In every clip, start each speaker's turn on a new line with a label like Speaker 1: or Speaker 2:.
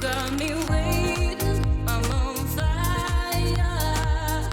Speaker 1: got me waiting, I'm on fire.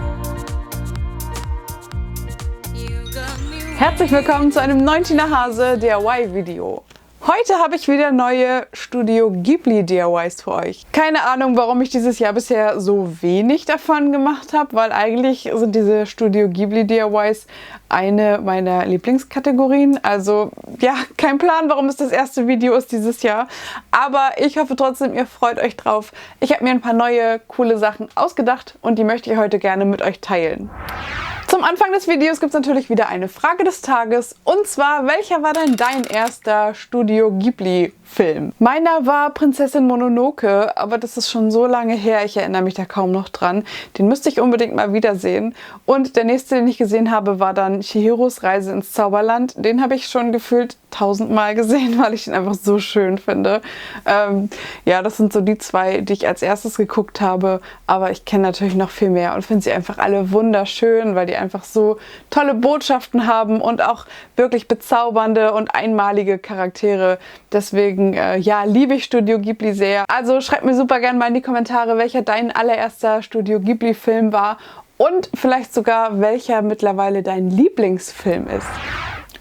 Speaker 1: You got me.
Speaker 2: Herzlich willkommen zu einem neuen Tina Hase DIY-Video. Heute habe ich wieder neue Studio Ghibli DIYs für euch. Keine Ahnung, warum ich dieses Jahr bisher so wenig davon gemacht habe, weil eigentlich sind diese Studio Ghibli DIYs eine meiner Lieblingskategorien. Also ja, kein Plan, warum es das erste Video ist dieses Jahr. Aber ich hoffe trotzdem, ihr freut euch drauf. Ich habe mir ein paar neue, coole Sachen ausgedacht und die möchte ich heute gerne mit euch teilen. Zum Anfang des Videos gibt es natürlich wieder eine Frage des Tages. Und zwar, welcher war denn dein erster Studio Ghibli-Film? Meiner war Prinzessin Mononoke, aber das ist schon so lange her, ich erinnere mich da kaum noch dran. Den müsste ich unbedingt mal wiedersehen. Und der nächste, den ich gesehen habe, war dann Chihiros Reise ins Zauberland. Den habe ich schon gefühlt 1000-mal gesehen, weil ich den einfach so schön finde. Ja, das sind so die zwei, die ich als erstes geguckt habe. Aber ich kenne natürlich noch viel mehr und finde sie einfach alle wunderschön, weil die einfach so tolle Botschaften haben und auch wirklich bezaubernde und einmalige Charaktere. Deswegen, ja, liebe ich Studio Ghibli sehr. Also schreibt mir super gerne mal in die Kommentare, welcher dein allererster Studio Ghibli-Film war und vielleicht sogar welcher mittlerweile dein Lieblingsfilm ist.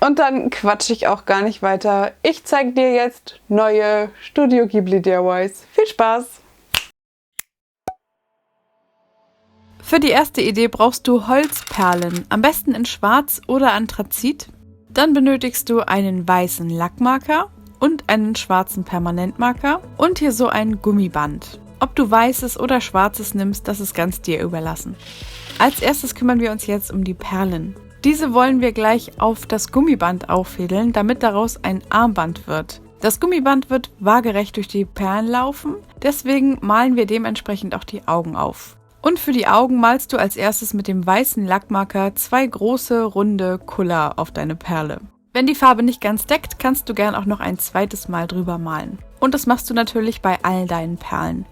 Speaker 2: Und dann quatsche ich auch gar nicht weiter. Ich zeige dir jetzt neue Studio Ghibli DIYs. Viel Spaß! Für die erste Idee brauchst du Holzperlen, am besten in Schwarz oder Anthrazit. Dann benötigst du einen weißen Lackmarker und einen schwarzen Permanentmarker und hier so ein Gummiband. Ob du weißes oder schwarzes nimmst, das ist ganz dir überlassen. Als erstes kümmern wir uns jetzt um die Perlen. Diese wollen wir gleich auf das Gummiband auffädeln, damit daraus ein Armband wird. Das Gummiband wird waagerecht durch die Perlen laufen, deswegen malen wir dementsprechend auch die Augen auf. Und für die Augen malst du als erstes mit dem weißen Lackmarker zwei große, runde Kuller auf deine Perle. Wenn die Farbe nicht ganz deckt, kannst du gern auch noch ein zweites Mal drüber malen. Und das machst du natürlich bei all deinen Perlen.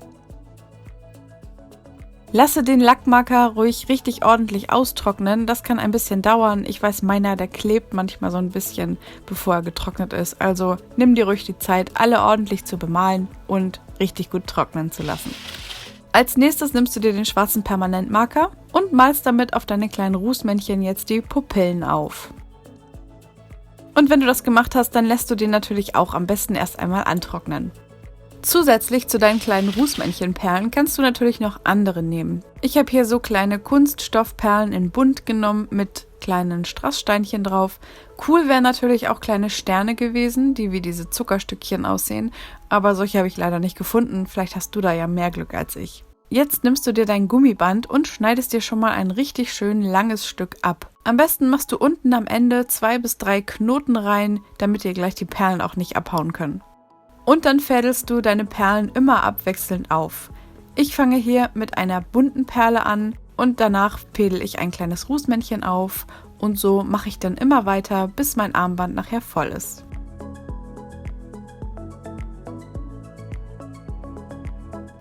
Speaker 2: Lasse den Lackmarker ruhig richtig ordentlich austrocknen, das kann ein bisschen dauern. Ich weiß, meiner, der klebt manchmal so ein bisschen, bevor er getrocknet ist. Also nimm dir ruhig die Zeit, alle ordentlich zu bemalen und richtig gut trocknen zu lassen. Als nächstes nimmst du dir den schwarzen Permanentmarker und malst damit auf deine kleinen Rußmännchen jetzt die Pupillen auf. Und wenn du das gemacht hast, dann lässt du den natürlich auch am besten erst einmal antrocknen. Zusätzlich zu deinen kleinen Rußmännchenperlen kannst du natürlich noch andere nehmen. Ich habe hier so kleine Kunststoffperlen in bunt genommen mit kleinen Strasssteinchen drauf. Cool wären natürlich auch kleine Sterne gewesen, die wie diese Zuckerstückchen aussehen, aber solche habe ich leider nicht gefunden. Vielleicht hast du da ja mehr Glück als ich. Jetzt nimmst du dir dein Gummiband und schneidest dir schon mal ein richtig schön langes Stück ab. Am besten machst du unten am Ende 2 bis 3 Knoten rein, damit dir gleich die Perlen auch nicht abhauen können. Und dann fädelst du deine Perlen immer abwechselnd auf. Ich fange hier mit einer bunten Perle an und danach fädel ich ein kleines Rußmännchen auf und so mache ich dann immer weiter, bis mein Armband nachher voll ist.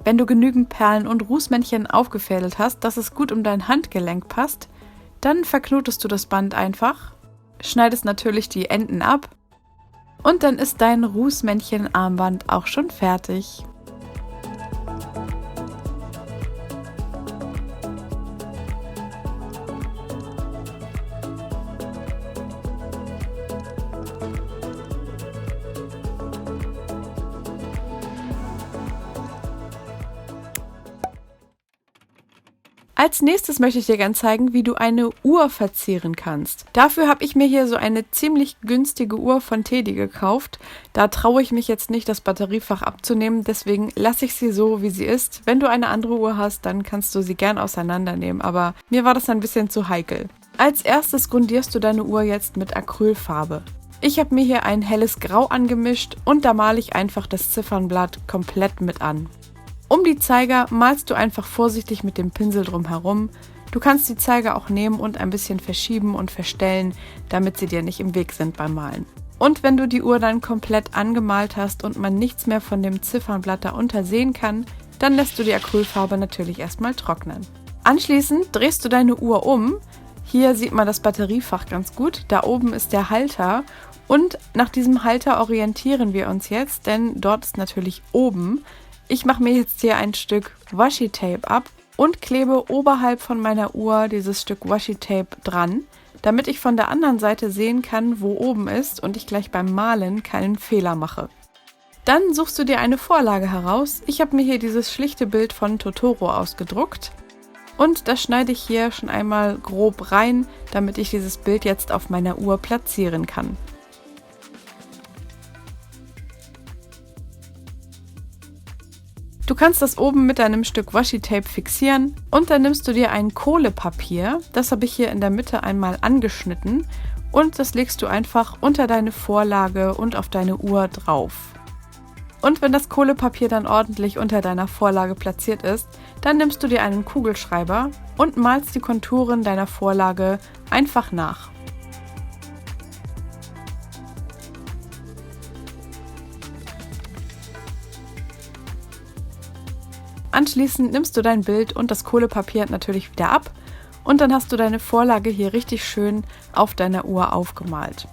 Speaker 2: Wenn du genügend Perlen und Rußmännchen aufgefädelt hast, dass es gut um dein Handgelenk passt, dann verknotest du das Band einfach, schneidest natürlich die Enden ab und dann ist dein Rußmännchen-Armband auch schon fertig. Als nächstes möchte ich dir gerne zeigen, wie du eine Uhr verzieren kannst. Dafür habe ich mir hier so eine ziemlich günstige Uhr von Teddy gekauft. Da traue ich mich jetzt nicht, das Batteriefach abzunehmen, deswegen lasse ich sie so, wie sie ist. Wenn du eine andere Uhr hast, dann kannst du sie gern auseinandernehmen, aber mir war das ein bisschen zu heikel. Als erstes grundierst du deine Uhr jetzt mit Acrylfarbe. Ich habe mir hier ein helles Grau angemischt und da male ich einfach das Ziffernblatt komplett mit an. Um die Zeiger malst du einfach vorsichtig mit dem Pinsel drumherum. Du kannst die Zeiger auch nehmen und ein bisschen verschieben und verstellen, damit sie dir nicht im Weg sind beim Malen. Und wenn du die Uhr dann komplett angemalt hast und man nichts mehr von dem Ziffernblatt darunter sehen kann, dann lässt du die Acrylfarbe natürlich erstmal trocknen. Anschließend drehst du deine Uhr um. Hier sieht man das Batteriefach ganz gut. Da oben ist der Halter und nach diesem Halter orientieren wir uns jetzt, denn dort ist natürlich oben Ich mache mir jetzt hier ein Stück Washi-Tape ab und klebe oberhalb von meiner Uhr dieses Stück Washi-Tape dran, damit ich von der anderen Seite sehen kann, wo oben ist und ich gleich beim Malen keinen Fehler mache. Dann suchst du dir eine Vorlage heraus. Ich habe mir hier dieses schlichte Bild von Totoro ausgedruckt und das schneide ich hier schon einmal grob rein, damit ich dieses Bild jetzt auf meiner Uhr platzieren kann. Du kannst das oben mit deinem Stück Washi-Tape fixieren und dann nimmst du dir ein Kohlepapier, das habe ich hier in der Mitte einmal angeschnitten und das legst du einfach unter deine Vorlage und auf deine Uhr drauf. Und wenn das Kohlepapier dann ordentlich unter deiner Vorlage platziert ist, dann nimmst du dir einen Kugelschreiber und malst die Konturen deiner Vorlage einfach nach. Anschließend nimmst du dein Bild und das Kohlepapier natürlich wieder ab und dann hast du deine Vorlage hier richtig schön auf deiner Uhr aufgemalt.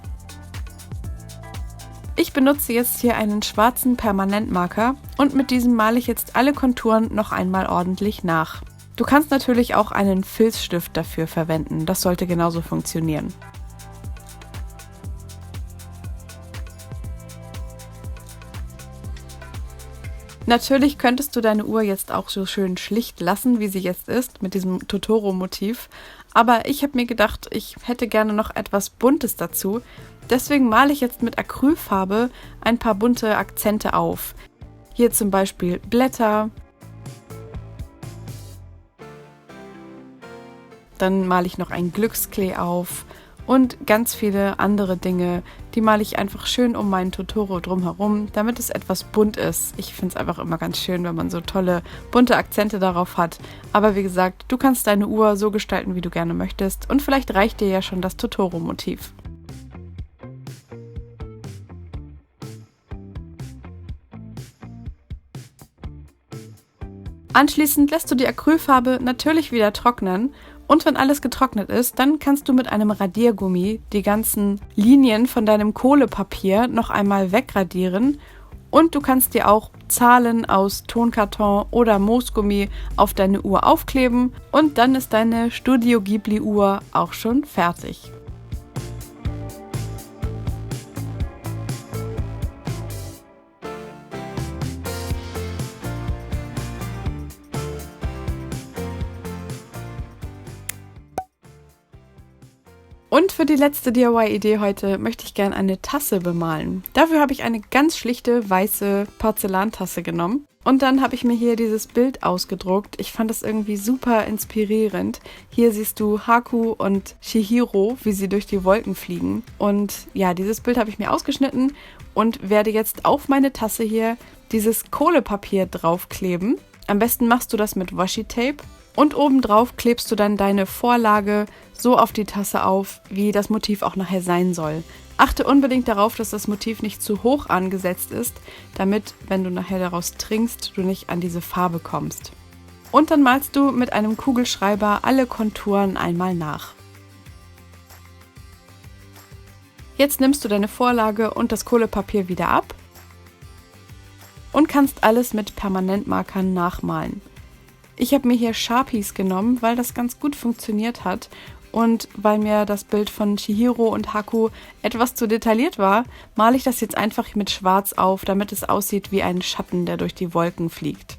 Speaker 2: Ich benutze jetzt hier einen schwarzen Permanentmarker und mit diesem male ich jetzt alle Konturen noch einmal ordentlich nach. Du kannst natürlich auch einen Filzstift dafür verwenden, das sollte genauso funktionieren. Natürlich könntest du deine Uhr jetzt auch so schön schlicht lassen, wie sie jetzt ist, mit diesem Totoro-Motiv. Aber ich habe mir gedacht, ich hätte gerne noch etwas Buntes dazu. Deswegen male ich jetzt mit Acrylfarbe ein paar bunte Akzente auf. Hier zum Beispiel Blätter. Dann male ich noch ein Glücksklee auf. Und ganz viele andere Dinge, die male ich einfach schön um meinen Totoro drumherum, damit es etwas bunt ist. Ich finde es einfach immer ganz schön, wenn man so tolle, bunte Akzente darauf hat. Aber wie gesagt, du kannst deine Uhr so gestalten, wie du gerne möchtest. Und vielleicht reicht dir ja schon das Totoro-Motiv. Anschließend lässt du die Acrylfarbe natürlich wieder trocknen. Und wenn alles getrocknet ist, dann kannst du mit einem Radiergummi die ganzen Linien von deinem Kohlepapier noch einmal wegradieren. Und du kannst dir auch Zahlen aus Tonkarton oder Moosgummi auf deine Uhr aufkleben. Und dann ist deine Studio Ghibli Uhr auch schon fertig. Und für die letzte DIY-Idee heute möchte ich gerne eine Tasse bemalen. Dafür habe ich eine ganz schlichte weiße Porzellantasse genommen. Und dann habe ich mir hier dieses Bild ausgedruckt. Ich fand das irgendwie super inspirierend. Hier siehst du Haku und Chihiro, wie sie durch die Wolken fliegen. Und ja, dieses Bild habe ich mir ausgeschnitten und werde jetzt auf meine Tasse hier dieses Kohlepapier draufkleben. Am besten machst du das mit Washi-Tape. Und obendrauf klebst du dann deine Vorlage so auf die Tasse auf, wie das Motiv auch nachher sein soll. Achte unbedingt darauf, dass das Motiv nicht zu hoch angesetzt ist, damit, wenn du nachher daraus trinkst, du nicht an diese Farbe kommst. Und dann malst du mit einem Kugelschreiber alle Konturen einmal nach. Jetzt nimmst du deine Vorlage und das Kohlepapier wieder ab und kannst alles mit Permanentmarkern nachmalen. Ich habe mir hier Sharpies genommen, weil das ganz gut funktioniert hat und weil mir das Bild von Chihiro und Haku etwas zu detailliert war, male ich das jetzt einfach mit Schwarz auf, damit es aussieht wie ein Schatten, der durch die Wolken fliegt.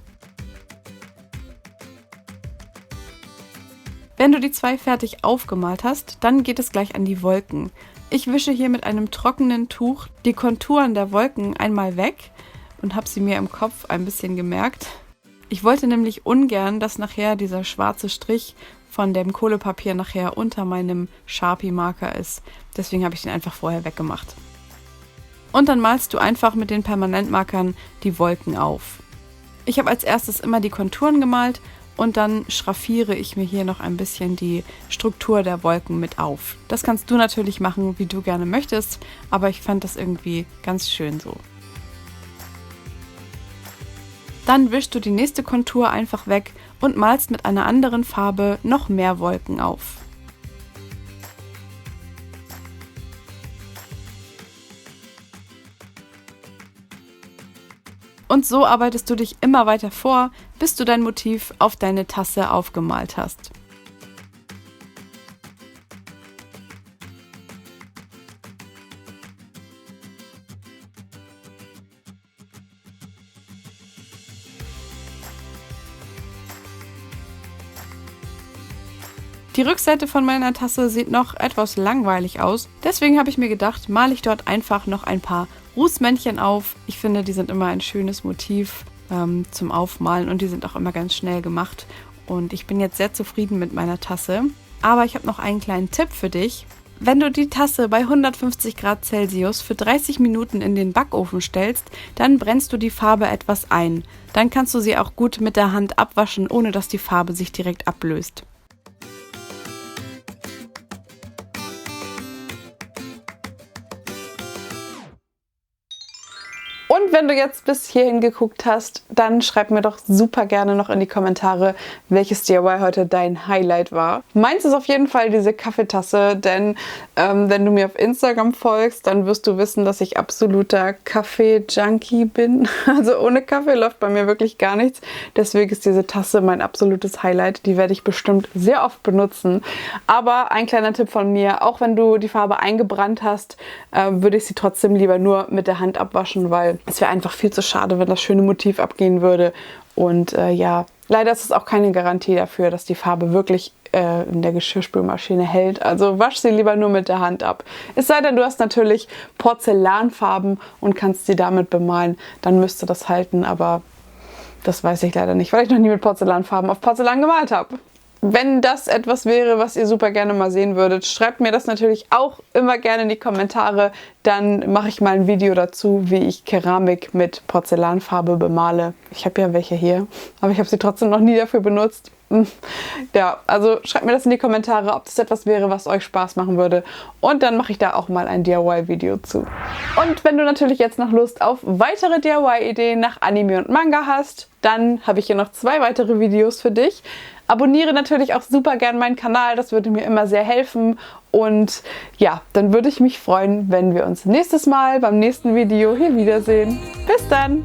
Speaker 2: Wenn du die zwei fertig aufgemalt hast, dann geht es gleich an die Wolken. Ich wische hier mit einem trockenen Tuch die Konturen der Wolken einmal weg und habe sie mir im Kopf ein bisschen gemerkt. Ich wollte nämlich ungern, dass nachher dieser schwarze Strich von dem Kohlepapier nachher unter meinem Sharpie-Marker ist. Deswegen habe ich den einfach vorher weggemacht. Und dann malst du einfach mit den Permanentmarkern die Wolken auf. Ich habe als erstes immer die Konturen gemalt und dann schraffiere ich mir hier noch ein bisschen die Struktur der Wolken mit auf. Das kannst du natürlich machen, wie du gerne möchtest, aber ich fand das irgendwie ganz schön so. Dann wischst du die nächste Kontur einfach weg und malst mit einer anderen Farbe noch mehr Wolken auf. Und so arbeitest du dich immer weiter vor, bis du dein Motiv auf deine Tasse aufgemalt hast. Die Rückseite von meiner Tasse sieht noch etwas langweilig aus. Deswegen habe ich mir gedacht, male ich dort einfach noch ein paar Rußmännchen auf. Ich finde, die sind immer ein schönes Motiv zum Aufmalen und die sind auch immer ganz schnell gemacht. Und ich bin jetzt sehr zufrieden mit meiner Tasse. Aber ich habe noch einen kleinen Tipp für dich. Wenn du die Tasse bei 150 Grad Celsius für 30 Minuten in den Backofen stellst, dann brennst du die Farbe etwas ein. Dann kannst du sie auch gut mit der Hand abwaschen, ohne dass die Farbe sich direkt ablöst. Und wenn du jetzt bis hierhin geguckt hast, dann schreib mir doch super gerne noch in die Kommentare, welches DIY heute dein Highlight war. Meins ist auf jeden Fall diese Kaffeetasse, denn wenn du mir auf Instagram folgst, dann wirst du wissen, dass ich absoluter Kaffee-Junkie bin. Also ohne Kaffee läuft bei mir wirklich gar nichts. Deswegen ist diese Tasse mein absolutes Highlight. Die werde ich bestimmt sehr oft benutzen. Aber ein kleiner Tipp von mir, auch wenn du die Farbe eingebrannt hast, würde ich sie trotzdem lieber nur mit der Hand abwaschen, weil es wäre einfach viel zu schade, wenn das schöne Motiv abgehen würde. Und ja, leider ist es auch keine Garantie dafür, dass die Farbe wirklich in der Geschirrspülmaschine hält. Also wasch sie lieber nur mit der Hand ab. Es sei denn, du hast natürlich Porzellanfarben und kannst sie damit bemalen. Dann müsste das halten, aber das weiß ich leider nicht, weil ich noch nie mit Porzellanfarben auf Porzellan gemalt habe. Wenn das etwas wäre, was ihr super gerne mal sehen würdet, schreibt mir das natürlich auch immer gerne in die Kommentare. Dann mache ich mal ein Video dazu, wie ich Keramik mit Porzellanfarbe bemale. Ich habe ja welche hier, aber ich habe sie trotzdem noch nie dafür benutzt. Ja, also schreibt mir das in die Kommentare, ob das etwas wäre, was euch Spaß machen würde. Und dann mache ich da auch mal ein DIY-Video zu. Und wenn du natürlich jetzt noch Lust auf weitere DIY-Ideen nach Anime und Manga hast, dann habe ich hier noch 2 weitere Videos für dich. Abonniere natürlich auch super gern meinen Kanal, das würde mir immer sehr helfen. Und ja, dann würde ich mich freuen, wenn wir uns nächstes Mal beim nächsten Video hier wiedersehen. Bis dann!